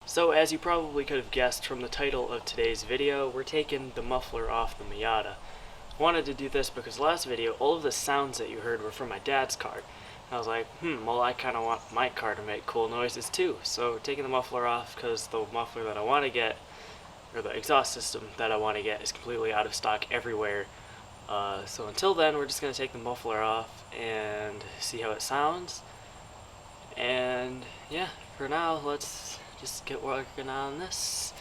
So as you probably could have guessed from the title of today's video, we're taking the muffler off the Miata. I wanted to do this because last video, all of the sounds that you heard were from my dad's car. And I was like, well I kind of want my car to make cool noises too. So taking the muffler off because the muffler that I want to get, or the exhaust system that I want to get, is completely out of stock everywhere. So until then, we're just going to take the muffler off and see how it sounds. And yeah, for now, let's just get working on this.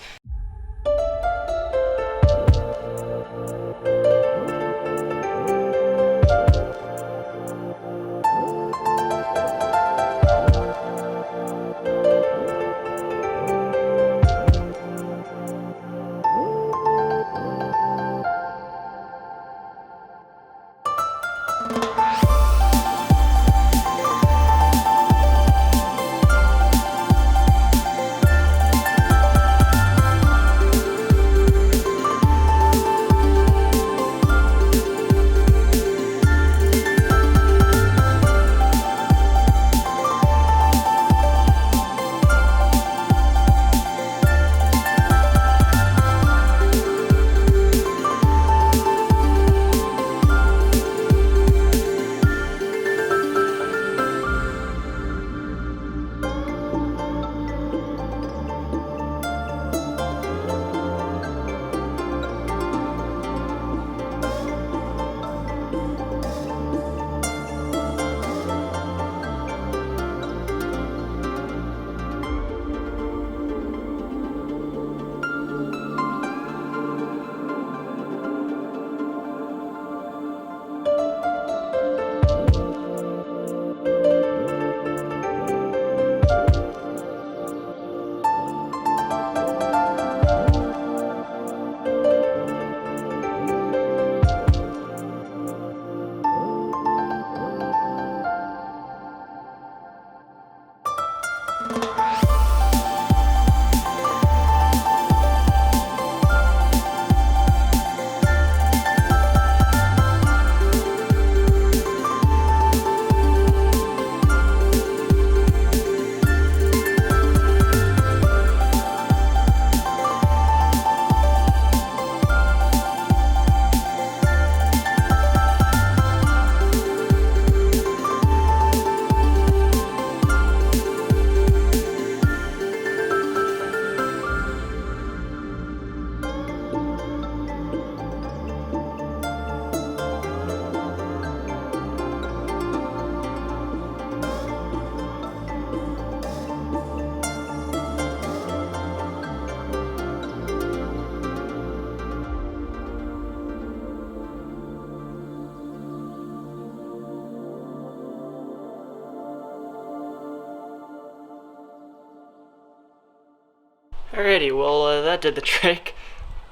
Alrighty, well that did the trick.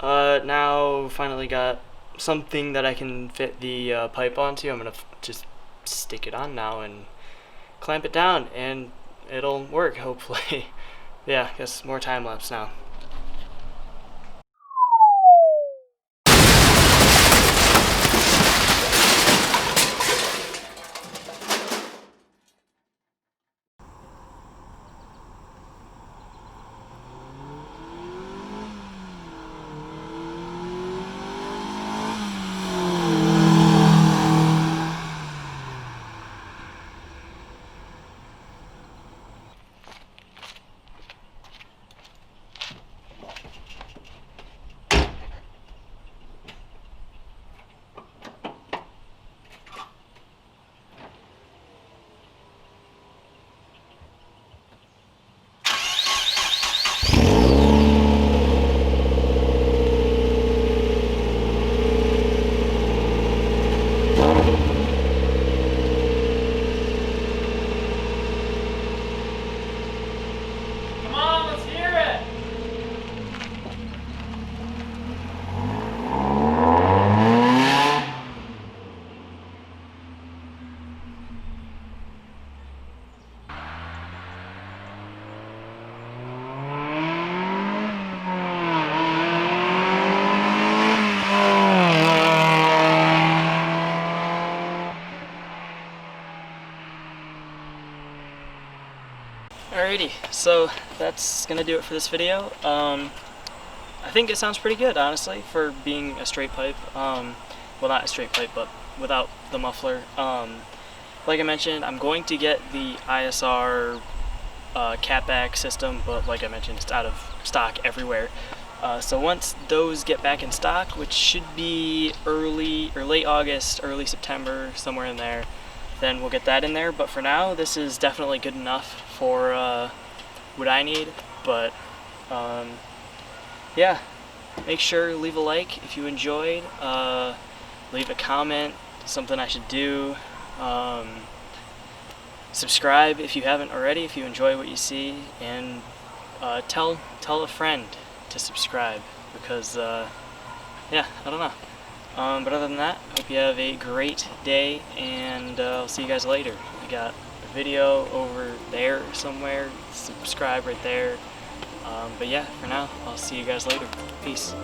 Now finally got something that I can fit the pipe onto. I'm gonna just stick it on now and clamp it down, and it'll work hopefully. Yeah, I guess more time lapse now. so that's gonna do it for this video. I think it sounds pretty good, honestly, for being a straight pipe. Well, not a straight pipe, but without the muffler. Like I mentioned, I'm going to get the ISR catback system, but like I mentioned, it's out of stock everywhere. So once those get back in stock, which should be early or late August, early September, somewhere in there, then we'll get that in there. But for now, this is definitely good enough for what I need. But yeah, make sure to leave a like if you enjoyed. Leave a comment, something I should do. Subscribe if you haven't already, if you enjoy what you see, and tell a friend to subscribe, because yeah, I don't know. But other than that, I hope you have a great day, and I'll see you guys later. I got a video over there somewhere. Subscribe right there. But yeah, for now, I'll see you guys later. Peace.